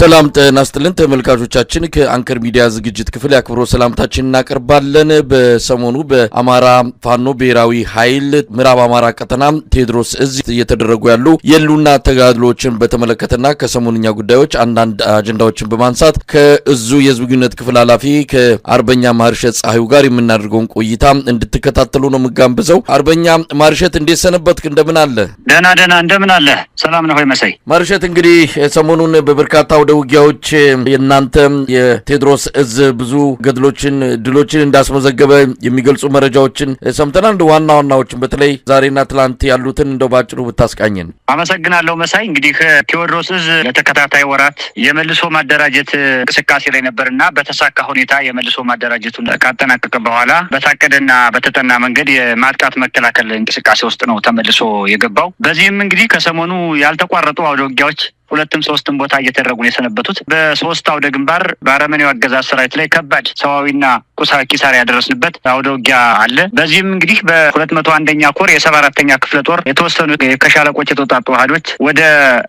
ሰላም ጤና ይስጥልን ተመልካቾቻችን ከአንከር ሚዲያ ዝግጅት ክፍል ያክብሮ ሰላምታችንን እናቀርባለን። በሰሞኑ በአማራ ፋኖ ብሔራዊ ኃይል ምዕራብ አማራ ቀጠና ቴዎድሮስ እዝ እየተደረጉ ያሉ የሉና ተጋድሎችን በተመለከተና ከሰሞኑኛ ጉዳዮች አንዳንድ አጀንዳዎችን በማንሳት ከእዙ የህዝብ ግንኙነት ክፍል ኃላፊ ከአርበኛ ማርሸት ፀሐዩ ጋር የምናደርገውን ቆይታ እንድትከታተሉ ነው የምጋብዘው። አርበኛ ማርሸት እንዴት ሰነበትክ? እንደምን አለ? ደህና እንደምን አለ? ሰላም ነው ወይ መሳይ? ማርሸት እንግዲህ ሰሞኑን በበርካታ ወደ ውጊያዎች የናንተ የቴዎድሮስ እዝ ብዙ ገድሎችን ድሎችን እንዳስመዘገበ የሚገልጹ መረጃዎችን ሰምተናል። እንደ ዋናዎችን በተለይ ዛሬና ትላንት ያሉትን እንደው ባጭሩ ብታስቃኘን። አመሰግናለሁ መሳይ። እንግዲህ ቴዎድሮስ እዝ ለተከታታይ ወራት የመልሶ ማደራጀት እንቅስቃሴ ላይ ነበርና በተሳካ ሁኔታ የመልሶ ማደራጀቱን ካጠናቀቀ በኋላ በታቀደና በተጠና መንገድ የማጥቃት መከላከል እንቅስቃሴ ውስጥ ነው ተመልሶ የገባው። በዚህም እንግዲህ ከሰሞኑ ያልተቋረጡ አውደ ውጊያዎች ሁለትም ሶስትም ቦታ እየተደረጉ ነው የሰነበቱት። በሶስት አውደ ግንባር በአረመኔው አገዛዝ ሰራዊት ላይ ከባድ ሰዋዊና ቁሳዊ ኪሳራ ያደረስንበት አውደ ውጊያ አለ። በዚህም እንግዲህ በ201ኛ ኮር የ74ኛ ክፍለ ጦር የተወሰኑ ከሻለቆች የተውጣጡ አሃዶች ወደ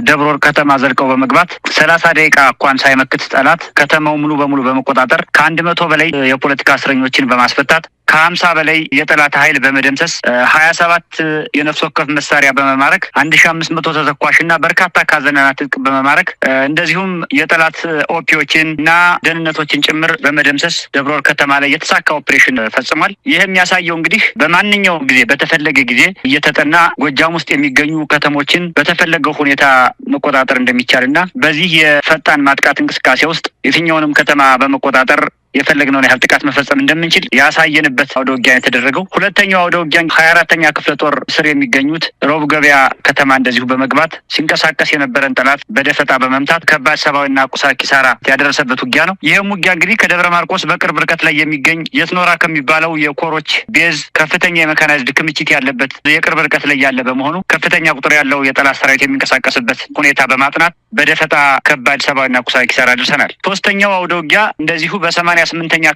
ደብረ ወርቅ ከተማ ዘልቀው በመግባት 30 ደቂቃ እንኳን ሳይመክት ጠላት ከተማው ሙሉ በሙሉ በመቆጣጠር ከ100 በላይ የፖለቲካ እስረኞችን በማስፈታት ከ50 በላይ የጠላት ኃይል በመደምሰስ 27 የነፍስ ወከፍ መሳሪያ በመማረክ 1500 ተተኳሽና በርካታ ካዘናና ትጥቅ በመማረክ እንደዚሁም የጠላት ኦፒዎችን እና ደህንነቶችን ጭምር በመደምሰስ ደብረ ወርቅ ከተማ ላይ የተሳካ ኦፕሬሽን ፈጽሟል። ይህ የሚያሳየው እንግዲህ በማንኛውም ጊዜ በተፈለገ ጊዜ እየተጠና ጎጃም ውስጥ የሚገኙ ከተሞችን በተፈለገው ሁኔታ መቆጣጠር እንደሚቻልና በዚህ የፈጣን ማጥቃት እንቅስቃሴ ውስጥ የትኛውንም ከተማ በመቆጣጠር የፈለግነውን ያህል ጥቃት መፈጸም እንደምንችል ያሳየንበት አውደ ውጊያ የተደረገው። ሁለተኛው አውደ ውጊያ 24ኛ ክፍለ ጦር ስር የሚገኙት ሮብ ገበያ ከተማ እንደዚሁ በመግባት ሲንቀሳቀስ የነበረን ጠላት በደፈጣ በመምታት ከባድ ሰብአዊና ቁሳዊ ኪሳራ ያደረሰበት ውጊያ ነው። ይህም ውጊያ እንግዲህ ከደብረ ማርቆስ በቅርብ ርቀት ላይ የሚገኝ የትኖራ ከሚባለው የኮሮች ቤዝ ከፍተኛ የመካናይዝድ ክምችት ያለበት የቅርብ ርቀት ላይ ያለ በመሆኑ ከፍተኛ ቁጥር ያለው የጠላት ሰራዊት የሚንቀሳቀስበት ሁኔታ በማጥናት በደፈጣ ከባድ ሰብአዊና ቁሳዊ ኪሳራ አድርሰናል። ሶስተኛው አውደ ውጊያ እንደዚሁ በ88ኛ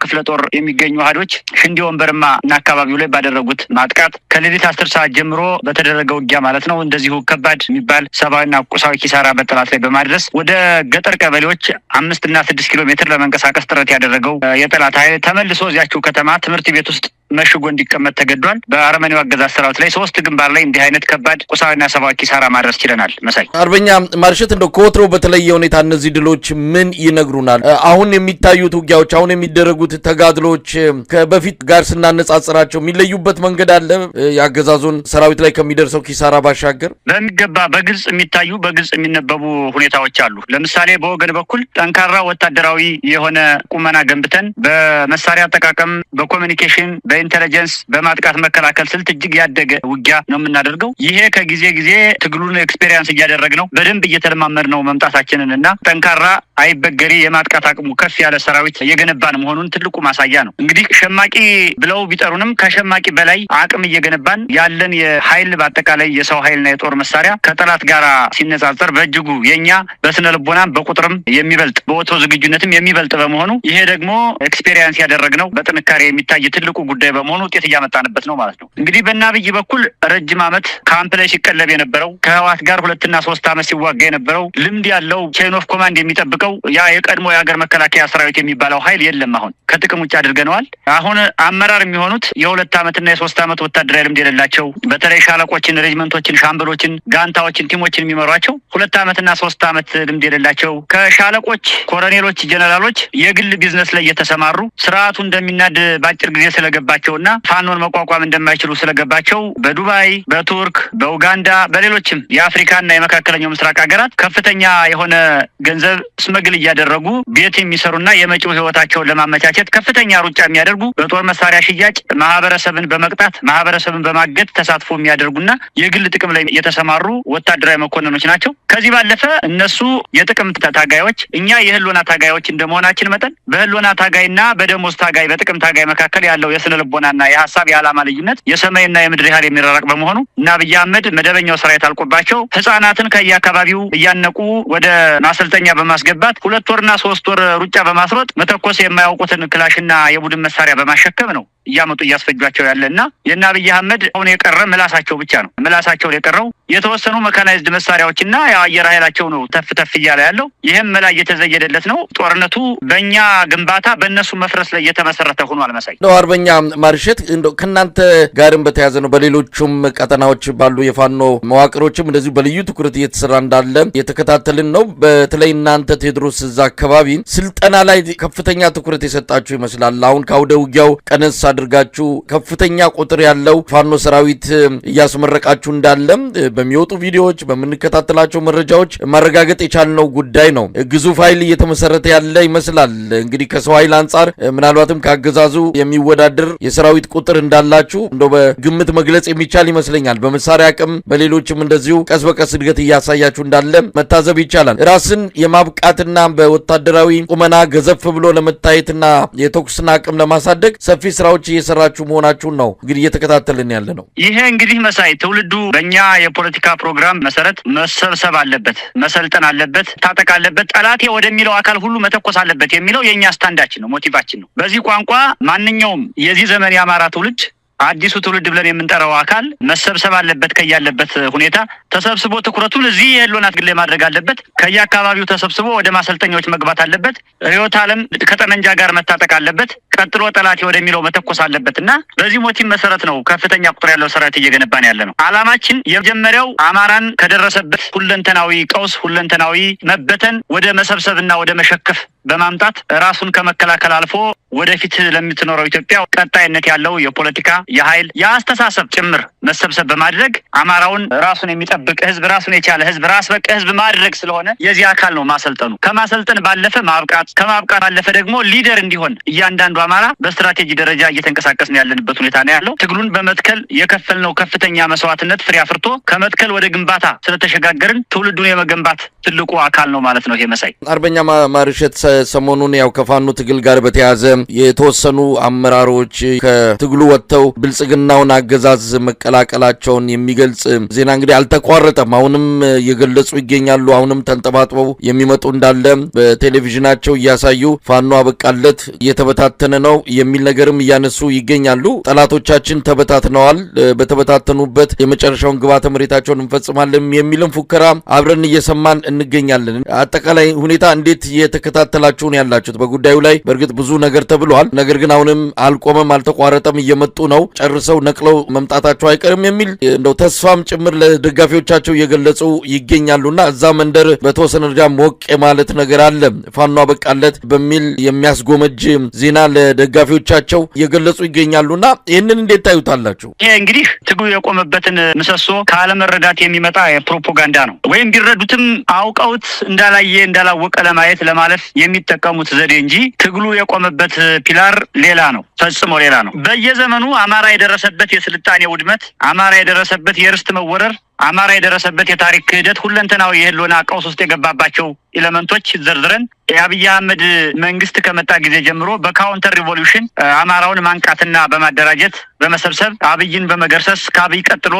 ክፍለ ጦር የሚገኙ አሃዶች ሽንዲ ወንበርማ እና አካባቢው ላይ ባደረጉት ማጥቃት ከሌሊት 10 ሰዓት ጀምሮ በተደረገው ውጊያ ማለት ነው እንደዚሁ ከባድ የሚባል ሰብአዊና ቁሳዊ ኪሳራ በጠላት ላይ በማድረስ ወደ ገጠር ቀበሌዎች 5 እና 6 ኪሎ ሜትር ለመንቀሳቀስ ጥረት ያደረገው የጠላት ኃይል ተመልሶ እዚያቸው ከተማ ትምህርት ቤት ውስጥ መሽጎ እንዲቀመጥ ተገዷል። በአረመኔው አገዛዝ ሰራዊት ላይ 3 ግንባር ላይ እንዲህ አይነት ከባድ ቁሳዊና ሰብአዊ ኪሳራ ማድረስ ችለናል። መሳይ አርበኛ ማርሸት እንደው ከወትሮ በተለየ ሁኔታ እነዚህ ድሎች ምን ይነግሩናል? አሁን የሚታዩት ውጊያዎች አሁን የሚደረጉት ተጋድሎች ከበፊት ጋር ስናነጻጽራቸው የሚለዩበት መንገድ አለ? የአገዛዙን ሰራዊት ላይ ከሚደርሰው ኪሳራ ባሻገር በሚገባ በግልጽ የሚታዩ በግልጽ የሚነበቡ ሁኔታዎች አሉ። ለምሳሌ በወገን በኩል ጠንካራ ወታደራዊ የሆነ ቁመና ገንብተን በመሳሪያ አጠቃቀም በኮሚኒኬሽን በኢንተለጀንስ በማጥቃት መከላከል ስልት እጅግ ያደገ ውጊያ ነው የምናደርገው። ይሄ ከጊዜ ጊዜ ትግሉን ኤክስፔሪየንስ እያደረግነው በደንብ እየተለማመድ ነው መምጣታችንን እና ጠንካራ አይበገሪ የማጥቃት አቅሙ ከፍ ያለ ሰራዊት የገነባን መሆኑን ትልቁ ማሳያ ነው። እንግዲህ ሸማቂ ብለው ቢጠሩንም ከሸማቂ በላይ አቅም እየገነባን ያለን የኃይል በአጠቃላይ የሰው ኃይልና የጦር መሳሪያ ከጠላት ጋር ሲነጻጸር በእጅጉ የኛ በስነ ልቦናም በቁጥርም የሚበልጥ በወትሮ ዝግጁነትም የሚበልጥ በመሆኑ ይሄ ደግሞ ኤክስፔሪየንስ ያደረግነው በጥንካሬ የሚታይ ትልቁ ጉዳይ በመሆኑ ውጤት እያመጣንበት ነው ማለት ነው። እንግዲህ በአብይ በኩል ረጅም ዓመት ካምፕ ላይ ሲቀለብ የነበረው ከህወሓት ጋር 2 እና 3 ዓመት ሲዋጋ የነበረው ልምድ ያለው ቼን ኦፍ ኮማንድ የሚጠብቀው ያ የቀድሞ የሀገር መከላከያ ሰራዊት የሚባለው ኃይል የለም። አሁን ከጥቅም ውጭ አድርገነዋል። አሁን አመራር የሚሆኑት የ2 ዓመትና የ3 ዓመት ወታደራዊ ልምድ የሌላቸው በተለይ ሻለቆችን፣ ሬጅመንቶችን፣ ሻምበሎችን፣ ጋንታዎችን፣ ቲሞችን የሚመሯቸው 2 ዓመትና 3 ዓመት ልምድ የሌላቸው ከሻለቆች፣ ኮሎኔሎች፣ ጀነራሎች የግል ቢዝነስ ላይ የተሰማሩ ስርዓቱ እንደሚናድ ባጭር ጊዜ ስለገባቸውና ፋኖን መቋቋም እንደማይችሉ ስለገባቸው በዱባይ፣ በቱርክ፣ በኡጋንዳ በሌሎችም የአፍሪካና የመካከለኛው ምስራቅ ሀገራት ከፍተኛ የሆነ ገንዘብ ስመግል እያደረጉ ቤት የሚሰሩና የመጪው ህይወታቸውን ለማመቻቸት ከፍተኛ ሩጫ የሚያደርጉ በጦር መሳሪያ ሽያጭ ማህበረሰብን በመቅጣት ማህበረሰብን በማገድ ተሳትፎ የሚያደርጉና የግል ጥቅም ላይ የተሰማሩ ወታደራዊ መኮንኖች ናቸው። ከዚህ ባለፈ እነሱ የጥቅም ታጋዮች፣ እኛ የህልውና ታጋዮች እንደመሆናችን መጠን በህልውና ታጋይና በደሞዝ ታጋይ በጥቅም ታጋይ መካከል ያለው የስነ ልቦናና የሐሳብ የዓላማ ልዩነት የሰማይና የምድር ያህል የሚራራቅ በመሆኑ እና አብይ አህመድ መደበኛው ሰራዊት አልቆባቸው ህፃናትን ከየአካባቢው እያነቁ ወደ ማሰልጠኛ በማስገባት 2 ወርና 3 ወር ሩጫ በማስሮጥ መተኮስ የማያውቁትን ክላሽና የቡድን መሳሪያ በማሸከም ነው እያመጡ እያስፈጇቸው ያለና የአብይ አህመድ አሁን የቀረ ምላሳቸው ብቻ ነው። ምላሳቸው የቀረው የተወሰኑ መካናይዝድ መሳሪያዎችና የአየር ኃይላቸው ነው ተፍ እያለ ያለው። ይሄም መላ እየተዘየደለት ነው። ጦርነቱ በእኛ ግንባታ በእነሱ መፍረስ ላይ የተመሰረተ ሆኗል። መሳይ ነው። አርበኛ ማርሸት እንደው ከናንተ ጋርም በተያዘ ነው በሌሎችም ቀጠናዎች ባሉ የፋኖ መዋቅሮችም እንደዚሁ በልዩ ትኩረት እየተሰራ እንዳለ የተከታተልን ነው። በተለይ እናንተ ቴዎድሮስ እዛ አካባቢ ስልጠና ላይ ከፍተኛ ትኩረት የሰጣችሁ ይመስላል። አሁን ከአውደ ውጊያው ቀነስ አድርጋችሁ ከፍተኛ ቁጥር ያለው ፋኖ ሰራዊት እያስመረቃችሁ እንዳለ በሚወጡ ቪዲዮዎች በምንከታተላቸው መረጃዎች ማረጋገጥ የቻልነው ጉዳይ ነው። ግዙፍ ኃይል እየተመሰረተ ያለ ይመስላል። እንግዲህ ከሰው ኃይል አንጻር ምናልባትም ካገዛዙ የሚወዳደር የሰራዊት ቁጥር እንዳላችሁ እንደው በግምት መግለጽ የሚቻል ይመስለኛል። በመሳሪያ አቅም በሌሎችም እንደዚሁ ቀስ በቀስ እድገት እያሳያችሁ እንዳለ መታዘብ ይቻላል። ራስን የማብቃትና በወታደራዊ ቁመና ገዘፍ ብሎ ለመታየትና የተኩስን አቅም ለማሳደግ ሰፊ ስራዎች እየሰራችሁ መሆናችሁን ነው እንግዲህ እየተከታተልን ያለ ነው። ይሄ እንግዲህ መሳይ ትውልዱ በእኛ የፖለቲካ ፕሮግራም መሰረት መሰብሰብ አለበት፣ መሰልጠን አለበት፣ ታጠቅ አለበት፣ ጠላቴ ወደሚለው አካል ሁሉ መተኮስ አለበት የሚለው የእኛ ስታንዳችን ነው፣ ሞቲቫችን ነው። በዚህ ቋንቋ ማንኛውም የዚህ ዘመን የአማራ ትውልድ አዲሱ ትውልድ ብለን የምንጠራው አካል መሰብሰብ አለበት። ከያለበት ሁኔታ ተሰብስቦ ትኩረቱን እዚህ የህልውና ትግል ማድረግ አለበት። ከየአካባቢው ተሰብስቦ ወደ ማሰልጠኛዎች መግባት አለበት። ርዕዮተ ዓለም ከጠመንጃ ጋር መታጠቅ አለበት። ቀጥሎ ጠላቴ ወደሚለው መተኮስ አለበት እና በዚህ ሞቲቭ መሰረት ነው ከፍተኛ ቁጥር ያለው ሰራዊት እየገነባን ያለ ነው። አላማችን የመጀመሪያው አማራን ከደረሰበት ሁለንተናዊ ቀውስ፣ ሁለንተናዊ መበተን ወደ መሰብሰብና ወደ መሸከፍ በማምጣት ራሱን ከመከላከል አልፎ ወደፊት ለምትኖረው ኢትዮጵያ ቀጣይነት ያለው የፖለቲካ የኃይል የአስተሳሰብ ጭምር መሰብሰብ በማድረግ አማራውን ራሱን የሚጠብቅ ህዝብ፣ ራሱን የቻለ ህዝብ፣ ራስ በቃ ህዝብ ማድረግ ስለሆነ የዚህ አካል ነው ማሰልጠኑ። ከማሰልጠን ባለፈ ማብቃት፣ ከማብቃት ባለፈ ደግሞ ሊደር እንዲሆን እያንዳንዱ አማራ በስትራቴጂ ደረጃ እየተንቀሳቀስን ያለንበት ሁኔታ ነው ያለው። ትግሉን በመትከል የከፈልነው ከፍተኛ መስዋዕትነት ፍሬ አፍርቶ ከመትከል ወደ ግንባታ ስለተሸጋገርን ትውልዱን የመገንባት ትልቁ አካል ነው ማለት ነው። ይሄ መሳይ አርበኛ ማርሸት ሰሞኑን ያው ከፋኖ ትግል ጋር በተያያዘ የተወሰኑ አመራሮች ከትግሉ ወጥተው ብልጽግናውን አገዛዝ መቀላቀላቸውን የሚገልጽ ዜና እንግዲህ አልተቋረጠም። አሁንም እየገለጹ ይገኛሉ። አሁንም ተንጠባጥበው የሚመጡ እንዳለ በቴሌቪዥናቸው እያሳዩ ፋኖ አበቃለት እየተበታተነ ነው የሚል ነገርም እያነሱ ይገኛሉ። ጠላቶቻችን ተበታትነዋል፣ በተበታተኑበት የመጨረሻውን ግባተ መሬታቸውን እንፈጽማለን የሚልም ፉከራ አብረን እየሰማን እንገኛለን። አጠቃላይ ሁኔታ እንዴት እየተከታተላችሁ ነው ያላችሁት? በጉዳዩ ላይ በእርግጥ ብዙ ነገር ተብሏል። ነገር ግን አሁንም አልቆመም፣ አልተቋረጠም፣ እየመጡ ነው፣ ጨርሰው ነቅለው መምጣታቸው አይቀርም የሚል እንደው ተስፋም ጭምር ለደጋፊዎቻቸው እየገለጹ ይገኛሉና እዛ መንደር በተወሰነ ደረጃ ሞቅ ማለት ነገር አለ። ፋኖ አበቃለት በሚል የሚያስጎመጅ ዜና ለደጋፊዎቻቸው እየገለጹ ይገኛሉና ይህንን እንዴት ታዩታላችሁ? ይሄ እንግዲህ ትግሉ የቆመበትን ምሰሶ ካለመረዳት የሚመጣ የፕሮፓጋንዳ ነው። ወይም ቢረዱትም አውቀውት እንዳላወቀ ለማየት ለማለፍ የሚጠቀሙት ዘዴ እንጂ ትግሉ የቆመበት ፒላር ሌላ ነው፣ ፈጽሞ ሌላ ነው። በየዘመኑ አማራ የደረሰበት የስልጣኔ ውድመት፣ አማራ የደረሰበት የርስት መወረር፣ አማራ የደረሰበት የታሪክ ክህደት፣ ሁለንተናዊ የህልውና ቀውስ ውስጥ የገባባቸው ኤሌመንቶች ዘርዝረን የአብይ አህመድ መንግስት ከመጣ ጊዜ ጀምሮ በካውንተር ሪቮሉሽን አማራውን ማንቃትና በማደራጀት በመሰብሰብ አብይን በመገርሰስ ከአብይ ቀጥሎ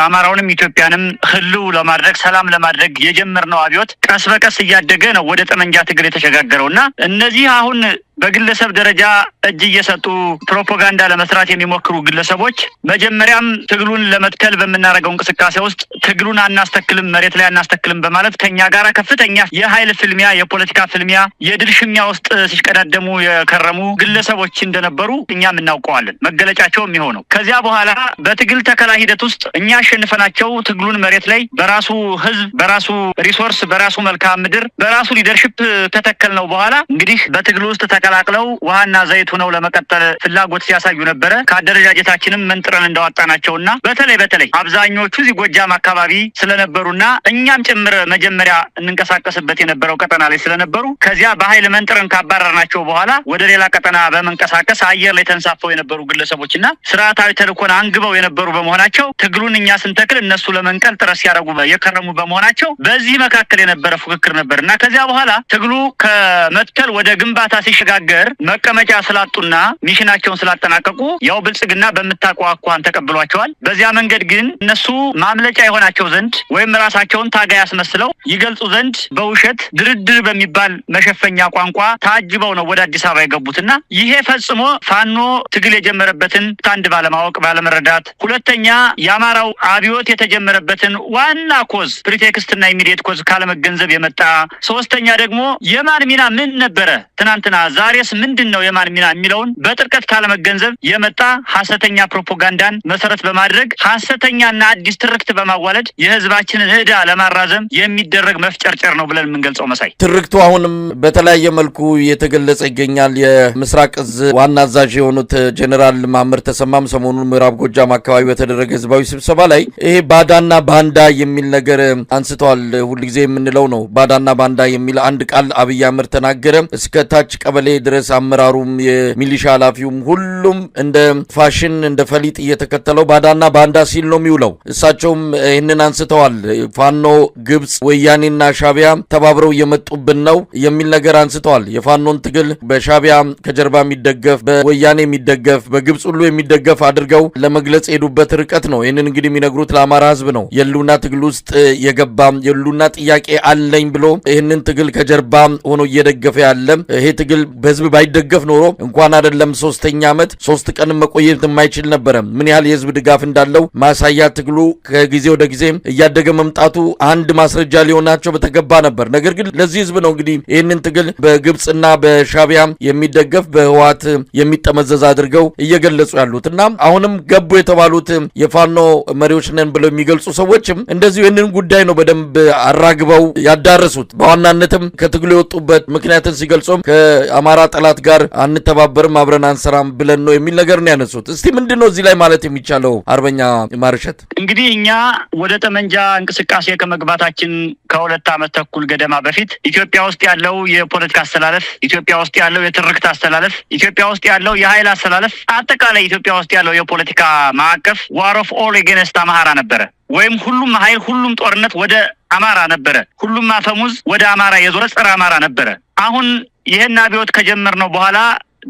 አማራውንም ኢትዮጵያንም ህልው ለማድረግ ሰላም ለማድረግ የጀመርነው አብዮት ቀስ በቀስ እያደገ ነው ወደ ጠመንጃ ትግል የተሸጋገረውና እነዚህ አሁን በግለሰብ ደረጃ እጅ እየሰጡ ፕሮፓጋንዳ ለመስራት የሚሞክሩ ግለሰቦች መጀመሪያም ትግሉን ለመትከል በምናደርገው እንቅስቃሴ ውስጥ ትግሉን አናስተክልም፣ መሬት ላይ አናስተክልም በማለት ከኛ ጋር ከፍተኛ የኃይል ፍልሚያ፣ የፖለቲካ ፍልሚያ፣ የድል ሽሚያ ውስጥ ሲሽቀዳደሙ የከረሙ ግለሰቦች እንደነበሩ እኛም እናውቀዋለን። መገለጫቸው የሚሆነው ከዚያ በኋላ በትግል ተከላ ሂደት ውስጥ እኛ አሸንፈናቸው ትግሉን መሬት ላይ በራሱ ህዝብ፣ በራሱ ሪሶርስ፣ በራሱ መልክዓ ምድር፣ በራሱ ሊደርሽፕ ከተከል ነው በኋላ እንግዲህ በትግሉ ውስጥ ተቀላቅለው ውሃና ዘይት ሆነው ለመቀጠል ፍላጎት ሲያሳዩ ነበረ። ከአደረጃጀታችንም መንጥረን እንዳወጣናቸውና በተለይ አብዛኞቹ እዚህ ጎጃም አካባቢ ስለነበሩና እኛም ጭምር መጀመሪያ እንንቀሳቀስበት የነበረው ቀጠና ላይ ስለነበሩ ከዚያ በኃይል መንጥረን ካባረርናቸው በኋላ ወደ ሌላ ቀጠና በመንቀሳቀስ አየር ላይ ተንሳፈው የነበሩ ግለሰቦችና ስርዓታዊ ተልእኮን አንግበው የነበሩ በመሆናቸው ትግሉን እኛ ስንተክል እነሱ ለመንቀል ጥረት ሲያደርጉ የከረሙ በመሆናቸው በዚህ መካከል የነበረ ፉክክር ነበርና ከዚያ በኋላ ትግሉ ከመትከል ወደ ግንባታ ሲሸጋገር መቀመጫ ስላጡና ሚሽናቸውን ስላጠናቀቁ ያው ብልጽግና በምታውቀው አኳኋን ተቀብሏቸዋል። በዚያ መንገድ ግን እነሱ ማምለጫ የሆናቸው ዘንድ ወይም ራሳቸውን ታጋይ ያስመስለው ይገልጹ ዘንድ በውሸት በማለት ድርድር በሚባል መሸፈኛ ቋንቋ ታጅበው ነው ወደ አዲስ አበባ የገቡትና ይሄ ፈጽሞ ፋኖ ትግል የጀመረበትን አንድ ባለማወቅ ባለመረዳት፣ ሁለተኛ የአማራው አብዮት የተጀመረበትን ዋና ኮዝ ፕሪቴክስትና ኢሚዲየት ኮዝ ካለመገንዘብ የመጣ፣ ሶስተኛ ደግሞ የማን ሚና ምን ነበረ ትናንትና ዛሬስ ምንድነው የማን ሚና የሚለውን በጥልቀት ካለመገንዘብ የመጣ ሐሰተኛ ፕሮፓጋንዳን መሰረት በማድረግ ሐሰተኛና አዲስ ትርክት በማዋለድ የህዝባችንን ዕዳ ለማራዘም የሚደረግ መፍጨርጨር ነው ብለን የምንገልጸው። መሳይ ትርክቱ አሁንም በተለያየ መልኩ እየተገለጸ ይገኛል። የምስራቅ እዝ ዋና አዛዥ የሆኑት ጀነራል ማመር ተሰማም ሰሞኑን ምዕራብ ጎጃም አካባቢ በተደረገ ህዝባዊ ስብሰባ ላይ ይሄ ባዳና ባንዳ የሚል ነገር አንስተዋል። ሁልጊዜ የምንለው ነው። ባዳና ባንዳ የሚል አንድ ቃል አብይ አህመድ ተናገረ። እስከ ታች ቀበሌ ድረስ አመራሩም የሚሊሻ ኃላፊውም ሁሉም እንደ ፋሽን እንደ ፈሊጥ እየተከተለው ባዳና ባንዳ ሲል ነው የሚውለው። እሳቸውም ይህንን አንስተዋል። ፋኖ ግብጽ ወያኔና ሻቢያ ተባብረው እየመጡብን ነው የሚል ነገር አንስተዋል። የፋኖን ትግል በሻቢያ ከጀርባ የሚደገፍ በወያኔ የሚደገፍ በግብጽ ሁሉ የሚደገፍ አድርገው ለመግለጽ የሄዱበት ርቀት ነው። ይህንን እንግዲህ የሚነግሩት ለአማራ ህዝብ ነው። የሉና ትግል ውስጥ የገባ የሉና ጥያቄ አለኝ ብሎ ይህንን ትግል ከጀርባ ሆኖ እየደገፈ ያለ ይሄ ትግል በህዝብ ባይደገፍ ኖሮ እንኳን አይደለም 3ኛ ዓመት 3 ቀን መቆየት የማይችል ነበረ። ምን ያህል የህዝብ ድጋፍ እንዳለው ማሳያ ትግሉ ከጊዜ ወደ ጊዜ እያደገ መምጣቱ አንድ ማስረጃ ሊሆናቸው በተገባ ነበር። ነገር ግን ለዚህ ህዝብ ነው እንግዲህ ይህንን ትግል በግብጽና በሻቢያ የሚደገፍ በህወሓት የሚጠመዘዝ አድርገው እየገለጹ ያሉትና አሁንም ገቡ የተባሉት የፋኖ መሪዎች ነን ብለው የሚገልጹ ሰዎችም እንደዚሁ ይህንን ጉዳይ ነው በደንብ አራግበው ያዳረሱት። በዋናነትም ከትግሉ የወጡበት ምክንያትን ሲገልጹም ከአማራ ጠላት ጋር አንተባበርም አብረን አንሰራም ብለን ነው የሚል ነገር ነው ያነሱት። እስቲ ምንድነው እዚህ ላይ ማለት የሚቻለው አርበኛ ማርሸት? እንግዲህ እኛ ወደ ጠመንጃ እንቅስቃሴ ከመግባታችን ከ2 ዓመት ተኩል ገደማ በፊት ኢትዮጵያ ውስጥ ያለው የፖለቲካ አስተላለፍ፣ ኢትዮጵያ ውስጥ ያለው የትርክት አስተላለፍ፣ ኢትዮጵያ ውስጥ ያለው የኃይል አስተላለፍ፣ አጠቃላይ ኢትዮጵያ ውስጥ ያለው የፖለቲካ ማዕቀፍ ዋር ኦፍ ኦል ኤጌንስት አማራ ነበረ። ወይም ሁሉም ኃይል ሁሉም ጦርነት ወደ አማራ ነበረ። ሁሉም አፈሙዝ ወደ አማራ የዞረ ጸረ አማራ ነበረ። አሁን ይሄን አብዮት ከጀመርነው በኋላ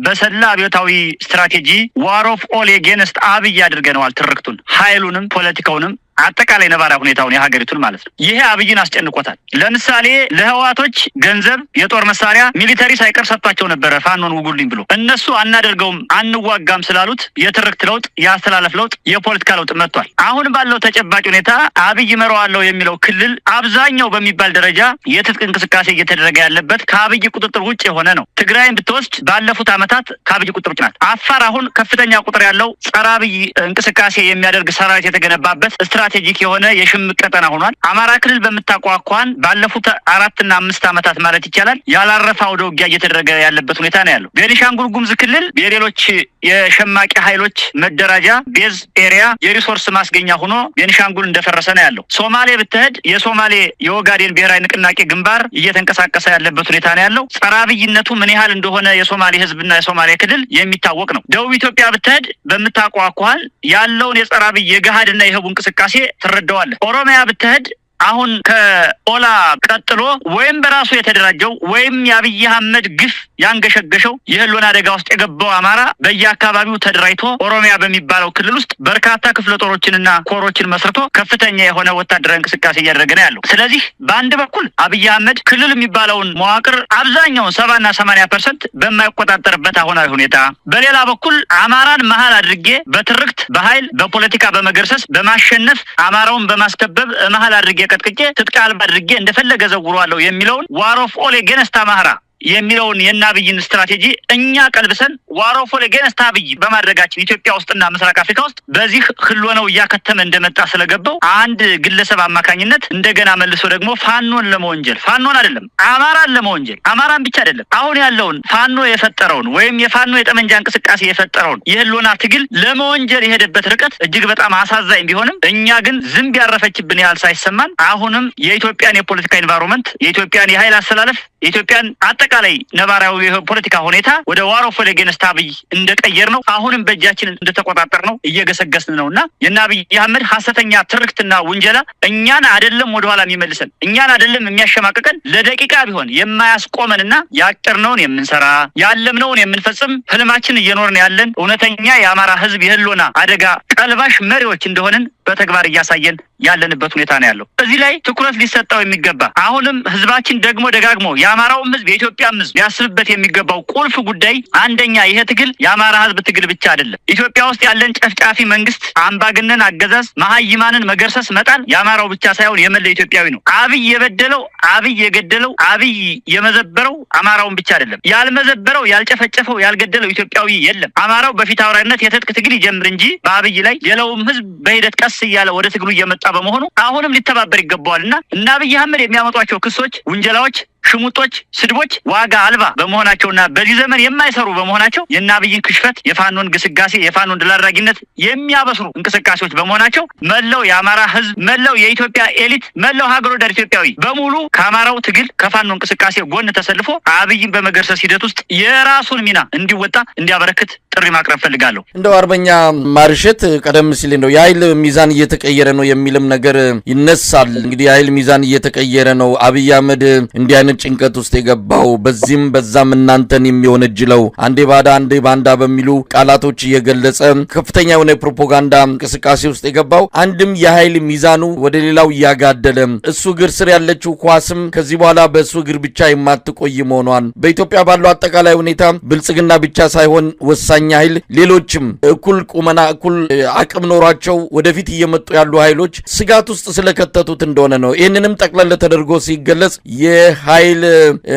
በሰላ አብዮታዊ ስትራቴጂ ዋር ኦፍ ኦል ኤጌንስት አብይ አድርገነዋል። ትርክቱን፣ ኃይሉንም፣ ፖለቲካውንም አጠቃላይ ነባራ ሁኔታውን የሀገሪቱን ማለት ነው። ይሄ አብይን አስጨንቆታል። ለምሳሌ ለህዋቶች ገንዘብ፣ የጦር መሳሪያ፣ ሚሊተሪ ሳይቀር ሰጥቷቸው ነበረ ፋኖን ውጉልኝ ብሎ። እነሱ አናደርገውም አንዋጋም ስላሉት የትርክት ለውጥ፣ የአስተላለፍ ለውጥ፣ የፖለቲካ ለውጥ መጥቷል። አሁን ባለው ተጨባጭ ሁኔታ አብይ መረዋለው የሚለው ክልል አብዛኛው በሚባል ደረጃ የትጥቅ እንቅስቃሴ እየተደረገ ያለበት ከአብይ ቁጥጥር ውጭ የሆነ ነው። ትግራይን ብትወስድ ባለፉት ዓመታት ከአብይ ቁጥጥር ውጭ ናት። አፋር አሁን ከፍተኛ ቁጥር ያለው ጸረ አብይ እንቅስቃሴ የሚያደርግ ሰራዊት የተገነባበት ስትራቴጂክ የሆነ የሽምቅ ቀጠና ሆኗል። አማራ ክልል በመታቋቋን ባለፉት 4 እና 5 ዓመታት ማለት ይቻላል ያላረፈ ወደ ውጊያ እየተደረገ ያለበት ሁኔታ ነው ያለው። ቤኒሻንጉል ጉሙዝ ክልል የሌሎች የሸማቂ ኃይሎች መደራጃ ቤዝ ኤሪያ የሪሶርስ ማስገኛ ሆኖ ቤኒሻንጉል እንደፈረሰ ነው ያለው። ሶማሌ ብትሄድ የሶማሌ የኦጋዴን ብሔራዊ ንቅናቄ ግንባር እየተንቀሳቀሰ ያለበት ሁኔታ ነው ያለው። ጸረ አብይነቱ ምን ያህል እንደሆነ የሶማሌ ህዝብና የሶማሌ ክልል የሚታወቅ ነው። ደቡብ ኢትዮጵያ ብትሄድ በመታቋቋን ያለውን የጸረ አብይ የገሃድና የህቡ እንቅስቃሴ ትረዳዋለህ። ኦሮሚያ ብትሄድ አሁን ከኦላ ቀጥሎ ወይም በራሱ የተደራጀው ወይም የአብይ አህመድ ግፍ ያንገሸገሸው የህልውና አደጋ ውስጥ የገባው አማራ በየአካባቢው ተደራጅቶ ኦሮሚያ በሚባለው ክልል ውስጥ በርካታ ክፍለ ጦሮችንና ኮሮችን መስርቶ ከፍተኛ የሆነ ወታደራዊ እንቅስቃሴ እያደረገ ነው ያለው። ስለዚህ በአንድ በኩል አብይ አህመድ ክልል የሚባለውን መዋቅር አብዛኛውን 70 እና 80% በማይቆጣጠርበት አሁናዊ ሁኔታ፣ በሌላ በኩል አማራን መሀል አድርጌ በትርክት በኃይል በፖለቲካ በመገርሰስ በማሸነፍ አማራውን በማስከበብ መሀል አድርጌ ቀጥቅጬ ትጥቅ አልባ አድርጌ እንደፈለገ ዘውሯለሁ የሚለውን ዋር ኦፍ ኦል ኤጌንስት አማራ የሚለውን የናብይን ስትራቴጂ እኛ ቀልብሰን ዋር ኦፍ ኦል ኤጌንስት አብይ በማድረጋችን ኢትዮጵያ ውስጥና ምስራቅ አፍሪካ ውስጥ በዚህ ህልውናው እያከተመ እንደመጣ ስለገባው አንድ ግለሰብ አማካኝነት እንደገና መልሶ ደግሞ ፋኖን ለመወንጀል ፋኖን አይደለም አማራን ለመወንጀል አማራን ብቻ አይደለም አሁን ያለውን ፋኖ የፈጠረውን ወይም የፋኖ የጠመንጃ እንቅስቃሴ የፈጠረውን የህልውና ትግል ለመወንጀል የሄደበት ርቀት እጅግ በጣም አሳዛኝ ቢሆንም እኛ ግን ዝንብ ያረፈችብን ያህል ሳይሰማን አሁንም የኢትዮጵያን የፖለቲካ ኢንቫይሮንመንት የኢትዮጵያን የኃይል አስተላለፍ የኢትዮጵያን አጠቃላይ ነባራዊ የፖለቲካ ሁኔታ ወደ ዋር ኦፍ ኦል ኤጌንስት አብይ እንደቀየር ነው። አሁንም በእጃችን እንደተቆጣጠር ነው እየገሰገስን ነውና የናብይ አህመድ ሐሰተኛ ትርክትና ውንጀላ እኛን አይደለም ወደ ኋላ የሚመልሰን እኛን አይደለም የሚያሸማቅቀን ለደቂቃ ቢሆን የማያስቆመንና ያቀርነውን የምንሰራ ያለምነውን የምንፈጽም ህልማችን እየኖርን ያለን እውነተኛ የአማራ ህዝብ የህልውና አደጋ ቀልባሽ መሪዎች እንደሆንን በተግባር እያሳየን ያለንበት ሁኔታ ነው ያለው። እዚህ ላይ ትኩረት ሊሰጠው የሚገባ አሁንም ህዝባችን ደግሞ ደጋግሞ የአማራውም ህዝብ የኢትዮጵያም ህዝብ ሊያስብበት የሚገባው ቁልፍ ጉዳይ አንደኛ ይሄ ትግል የአማራ ህዝብ ትግል ብቻ አይደለም። ኢትዮጵያ ውስጥ ያለን ጨፍጫፊ መንግስት፣ አምባገነን አገዛዝ፣ መሀይማንን መገርሰስ መጣል የአማራው ብቻ ሳይሆን የመላ ኢትዮጵያዊ ነው። አብይ የበደለው፣ አብይ የገደለው፣ አብይ የመዘበረው አማራውን ብቻ አይደለም። ያልመዘበረው፣ ያልጨፈጨፈው፣ ያልገደለው ኢትዮጵያዊ የለም። አማራው በፊት አውራሪነት የትጥቅ ትግል ይጀምር እንጂ በአብይ ላይ ሌላውም ህዝብ በሂደት ቀስ እያለ ወደ ትግሉ እየመጣ በመሆኑ አሁንም ሊተባበር ይገባዋልና እና አብይ አህመድ የሚያመጧቸው ክሶች፣ ውንጀላዎች፣ ሽሙጦች፣ ስድቦች ዋጋ አልባ በመሆናቸውና በዚህ ዘመን የማይሰሩ በመሆናቸው የአብይን ክሽፈት፣ የፋኖን ግስጋሴ፣ የፋኖን ድል አድራጊነት የሚያበስሩ እንቅስቃሴዎች በመሆናቸው መላው የአማራ ህዝብ፣ መላው የኢትዮጵያ ኤሊት፣ መላው ሀገር ወዳድ ኢትዮጵያዊ በሙሉ ከአማራው ትግል ከፋኖ እንቅስቃሴ ጎን ተሰልፎ አብይን በመገርሰስ ሂደት ውስጥ የራሱን ሚና እንዲወጣ እንዲያበረክት ጥሪ ማቅረብ ፈልጋለሁ። እንደው አርበኛ ማርሸት ቀደም ሲል እንደው የኃይል ሚዛን እየተቀየረ ነው የሚልም ነገር ይነሳል። እንግዲህ የኃይል ሚዛን እየተቀየረ ነው፣ አብይ አህመድ እንዲህ አይነት ጭንቀት ውስጥ የገባው በዚህም በዛም እናንተን የሚወነጅለው አንዴ ባዳ አንዴ ባንዳ በሚሉ ቃላቶች እየገለጸ ከፍተኛ የሆነ የፕሮፓጋንዳ እንቅስቃሴ ውስጥ የገባው አንድም የኃይል ሚዛኑ ወደ ሌላው እያጋደለ እሱ እግር ስር ያለችው ኳስም ከዚህ በኋላ በእሱ እግር ብቻ የማትቆይ መሆኗን በኢትዮጵያ ባለው አጠቃላይ ሁኔታ ብልጽግና ብቻ ሳይሆን ወሳኝ ኃይል ሌሎችም እኩል ቁመና እኩል አቅም ኖሯቸው ወደፊት እየመጡ ያሉ ኃይሎች ስጋት ውስጥ ስለከተቱት እንደሆነ ነው። ይህንንም ጠቅለል ተደርጎ ሲገለጽ የኃይል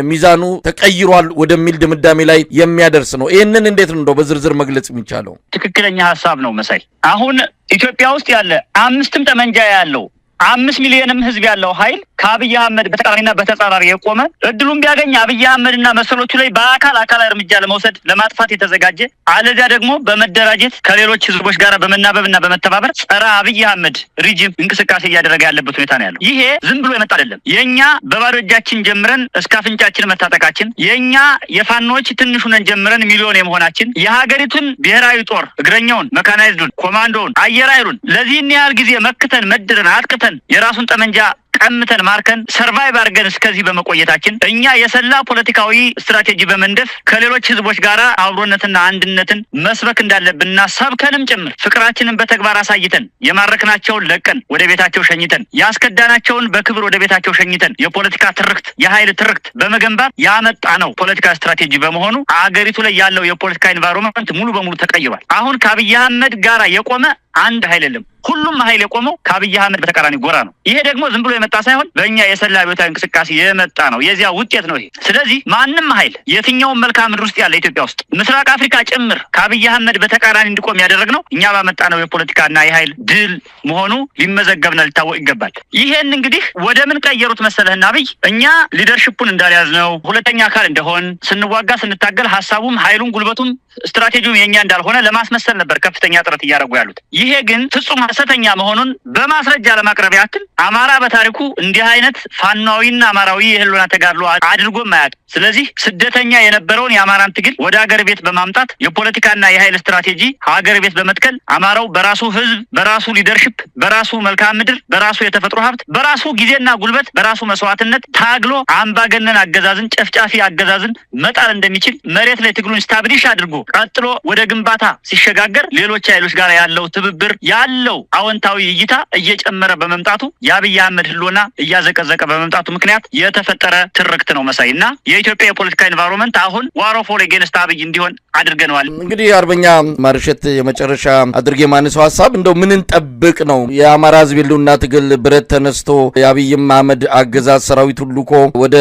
ሚዛኑ ተቀይሯል ወደሚል ድምዳሜ ላይ የሚያደርስ ነው። ይህንን እንዴት ነው በዝርዝር መግለጽ የሚቻለው? ትክክለኛ ሀሳብ ነው መሳይ። አሁን ኢትዮጵያ ውስጥ ያለ 5 ጠመንጃ ያለው 5 ሚሊዮንም ህዝብ ያለው ኃይል ከአብይ አህመድ በተቃራኒና በተጻራሪ የቆመ እድሉን ቢያገኝ አብይ አህመድና መሰሎቹ ላይ በአካል እርምጃ ለመውሰድ ለማጥፋት የተዘጋጀ አለዚያ ደግሞ በመደራጀት ከሌሎች ህዝቦች ጋር በመናበብና በመተባበር ጸረ አብይ አህመድ ሪጂም እንቅስቃሴ እያደረገ ያለበት ሁኔታ ነው ያለው። ይሄ ዝም ብሎ የመጣ አይደለም። የኛ በባዶ እጃችን ጀምረን እስከ አፍንጫችን መታጠቃችን፣ የኛ የፋኖች ትንሹነን ጀምረን ሚሊዮን የመሆናችን፣ የሀገሪቱን ብሔራዊ ጦር እግረኛውን፣ መካናይዝዱን፣ ኮማንዶውን፣ አየር ኃይሉን ለዚህን ያህል ጊዜ መክተን መድረን አጥቅተን የራሱን ጠመንጃ ቀምተን ማርከን ሰርቫይቭ አድርገን እስከዚህ በመቆየታችን እኛ የሰላ ፖለቲካዊ ስትራቴጂ በመንደፍ ከሌሎች ህዝቦች ጋር አብሮነትና አንድነትን መስበክ እንዳለብንና ሰብከንም ጭምር ፍቅራችንን በተግባር አሳይተን የማረክናቸውን ለቀን ወደ ቤታቸው ሸኝተን ያስከዳናቸውን በክብር ወደ ቤታቸው ሸኝተን የፖለቲካ ትርክት የኃይል ትርክት በመገንባት ያመጣ ነው ፖለቲካ ስትራቴጂ በመሆኑ አገሪቱ ላይ ያለው የፖለቲካ ኢንቫይሮንመንት ሙሉ በሙሉ ተቀይሯል። አሁን ከአብይ አህመድ ጋር የቆመ አንድ ኃይል የለም። ሁሉም ኃይል የቆመው ከአብይ አህመድ በተቃራኒ ጎራ ነው። ይሄ ደግሞ ዝም ብሎ የመጣ ሳይሆን በእኛ የሰላ አብዮታዊ እንቅስቃሴ የመጣ ነው። የዚያ ውጤት ነው ይሄ። ስለዚህ ማንም ኃይል የትኛውም መልክዓ ምድር ውስጥ ያለ ኢትዮጵያ ውስጥ ምስራቅ አፍሪካ ጭምር ከአብይ አህመድ በተቃራኒ እንዲቆም ያደረግነው እኛ ባመጣ ነው የፖለቲካና የኃይል ድል መሆኑ ሊመዘገብና ሊታወቅ ይገባል። ይሄን እንግዲህ ወደ ምን ቀየሩት መሰለህና አብይ እኛ ሊደርሽፑን እንዳልያዝ ነው ሁለተኛ አካል እንደሆን ስንዋጋ ስንታገል ሀሳቡም ኃይሉም ጉልበቱም ስትራቴጂውም የኛ እንዳልሆነ ለማስመሰል ነበር ከፍተኛ ጥረት እያደረጉ ያሉት። ይሄ ግን ፍጹም ሐሰተኛ መሆኑን በማስረጃ ለማቅረብ ያክል አማራ በታሪኩ እንዲህ አይነት ፋናዊና አማራዊ የህልውና ተጋድሎ አድርጎ ማያውቅ። ስለዚህ ስደተኛ የነበረውን የአማራን ትግል ወደ ሀገር ቤት በማምጣት የፖለቲካና የኃይል ስትራቴጂ ሀገር ቤት በመትከል አማራው በራሱ ህዝብ፣ በራሱ ሊደርሽፕ፣ በራሱ መልክዓ ምድር፣ በራሱ የተፈጥሮ ሀብት፣ በራሱ ጊዜና ጉልበት፣ በራሱ መስዋዕትነት ታግሎ አምባገነን አገዛዝን ጨፍጫፊ አገዛዝን መጣል እንደሚችል መሬት ላይ ትግሉን ስታብሊሽ አድርጎ ቀጥሎ ወደ ግንባታ ሲሸጋገር ሌሎች ኃይሎች ጋር ያለው ትብብር ያለው አዎንታዊ እይታ እየጨመረ በመምጣቱ የአብይ አህመድ ህልውና እያዘቀዘቀ በመምጣቱ ምክንያት የተፈጠረ ትርክት ነው መሳይ እና የኢትዮጵያ የፖለቲካ ኢንቫይሮንመንት አሁን ዋር ኦፍ አጌንስት አብይ እንዲሆን አድርገነዋል። እንግዲህ አርበኛ ማርሸት የመጨረሻ አድርጌ ማነሳው ሀሳብ እንደው ምን እንጠብቅ ነው? የአማራ ህዝብ ህልውና ትግል ብረት ተነስቶ የአብይ አህመድ አገዛዝ ሰራዊት ሁሉ እኮ ወደ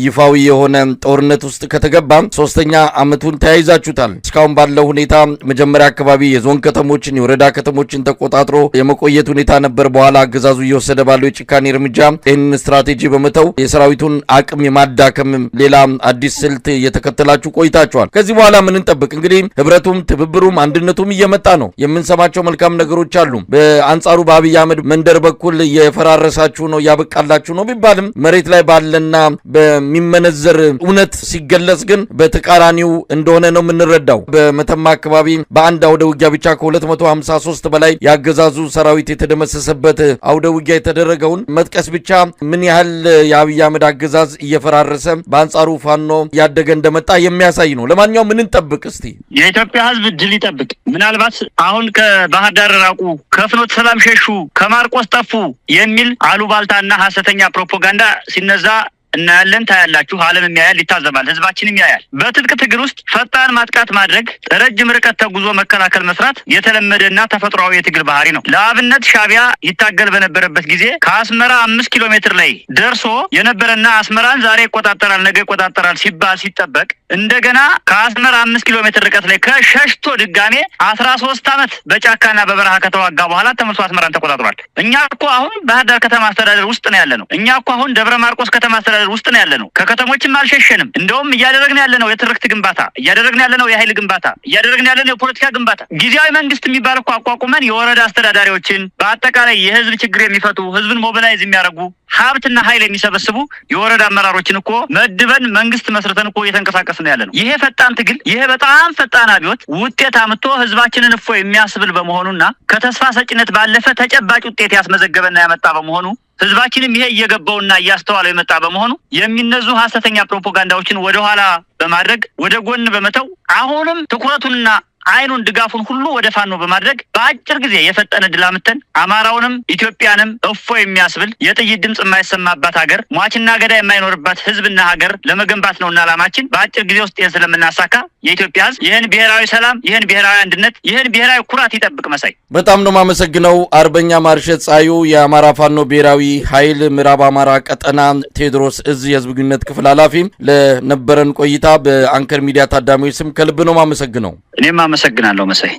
ይፋዊ የሆነ ጦርነት ውስጥ ከተገባ 3ኛ ዓመቱን ተያይዛችሁታል። እስካሁን ባለው ሁኔታ መጀመሪያ አካባቢ የዞን ከተሞችን የወረዳ ከተሞችን ተቆጣጥሮ የመቆየት ሁኔታ ነበር። በኋላ አገዛዙ እየወሰደ ባለው የጭካኔ እርምጃ ይህንን ስትራቴጂ በመተው የሰራዊቱን አቅም የማዳከም ሌላ አዲስ ስልት እየተከተላችሁ ቆይታችኋል። ከዚህ በኋላ ምን እንጠብቅ? እንግዲህ ህብረቱም ትብብሩም አንድነቱም እየመጣ ነው። የምንሰማቸው መልካም ነገሮች አሉ። በአንጻሩ በአብይ አህመድ መንደር በኩል የፈራረሳችሁ ነው ያበቃላችሁ ነው ቢባልም መሬት ላይ ባለና በሚመነዘር እውነት ሲገለጽ ግን በተቃራኒው እንደሆነ ነው የምንረዳው። በመተማ አካባቢ በአንድ አውደ ውጊያ ብቻ ከ253 በላይ ያገዛዙ ያገዛዙ ሰራዊት የተደመሰሰበት አውደ ውጊያ የተደረገውን መጥቀስ ብቻ ምን ያህል የአብይ አህመድ አገዛዝ እየፈራረሰ በአንጻሩ ፋኖ ያደገ እንደመጣ የሚያሳይ ነው። ለማንኛውም ምን እንጠብቅ እስቲ? የኢትዮጵያ ህዝብ ድል ይጠብቅ። ምናልባት አሁን ከባህር ዳር ራቁ፣ ከፍኖተ ሰላም ሸሹ፣ ከማርቆስ ጠፉ የሚል አሉባልታና ሐሰተኛ ፕሮፓጋንዳ ሲነዛ እናያለን። ታያላችሁ። ዓለም ያያል፣ ይታዘባል፣ ህዝባችንም ያያል። በትጥቅ ትግል ውስጥ ፈጣን ማጥቃት ማድረግ፣ ረጅም ርቀት ተጉዞ መከላከል መስራት የተለመደና ተፈጥሯዊ የትግል ባህሪ ነው። ለአብነት ሻዕቢያ ይታገል በነበረበት ጊዜ ከአስመራ 5 ኪሎ ሜትር ላይ ደርሶ የነበረና አስመራን ዛሬ ይቆጣጠራል ነገ ይቆጣጠራል ሲባል ሲጠበቅ እንደገና ከአስመራ 5 ኪሎ ሜትር ርቀት ላይ ከሸሽቶ ድጋሜ 13 ዓመት በጫካና በበረሃ ከተዋጋ በኋላ ተመልሶ አስመራን ተቆጣጥሯል። እኛ እኮ አሁን ባህር ዳር ከተማ አስተዳደር ውስጥ ነው ያለነው። እኛ እኮ አሁን ደብረ ማርቆስ ከተማ አስተዳደር ውስጥ ነው ያለነው። ከከተሞችም አልሸሸንም። እንደውም እያደረግን ያለነው የትርክት ግንባታ፣ እያደረግን ያለነው የኃይል ግንባታ፣ እያደረግን ያለነው የፖለቲካ ግንባታ። ጊዜያዊ መንግስት የሚባል እኮ አቋቁመን የወረዳ አስተዳዳሪዎችን በአጠቃላይ የህዝብ ችግር የሚፈቱ ህዝብን ሞቢላይዝ የሚያደርጉ ሀብትና ኃይል የሚሰበስቡ የወረዳ አመራሮችን እኮ መድበን መንግስት መስርተን እኮ እየተንቀሳቀስ ነው ያለነው። ይሄ ፈጣን ትግል፣ ይሄ በጣም ፈጣን አብዮት ውጤት አምጥቶ ህዝባችንን እፎ የሚያስብል በመሆኑና ከተስፋ ሰጭነት ባለፈ ተጨባጭ ውጤት ያስመዘገበና ያመጣ በመሆኑ ህዝባችንም ይሄ እየገባውና እያስተዋለው የመጣ በመሆኑ የሚነዙ ሐሰተኛ ፕሮፓጋንዳዎችን ወደ ኋላ በማድረግ ወደ ጎን በመተው አሁንም ትኩረቱንና አይኑን ድጋፉን ሁሉ ወደ ፋኖ በማድረግ በአጭር ጊዜ የፈጠነ ድል አምጥተን አማራውንም ኢትዮጵያንም እፎ የሚያስብል የጥይት ድምጽ የማይሰማባት ሀገር፣ ሟችና ገዳይ የማይኖርባት ህዝብና ሀገር ለመገንባት ነውና ዓላማችን። በአጭር ጊዜ ውስጥ ይህን ስለምናሳካ የኢትዮጵያ ህዝብ ይህን ብሔራዊ ሰላም፣ ይህን ብሔራዊ አንድነት፣ ይህን ብሔራዊ ኩራት ይጠብቅ። መሳይ በጣም ነው የማመሰግነው። አርበኛ ማርሸት ጻዩ የአማራ ፋኖ ብሔራዊ ኃይል ምዕራብ አማራ ቀጠና ቴዎድሮስ እዝ የህዝብ ግንኙነት ክፍል ኃላፊ፣ ለነበረን ቆይታ በአንከር ሚዲያ ታዳሚዎች ስም ከልብ ነው የማመሰግነው። እኔም አመሰግናለሁ መሳይ።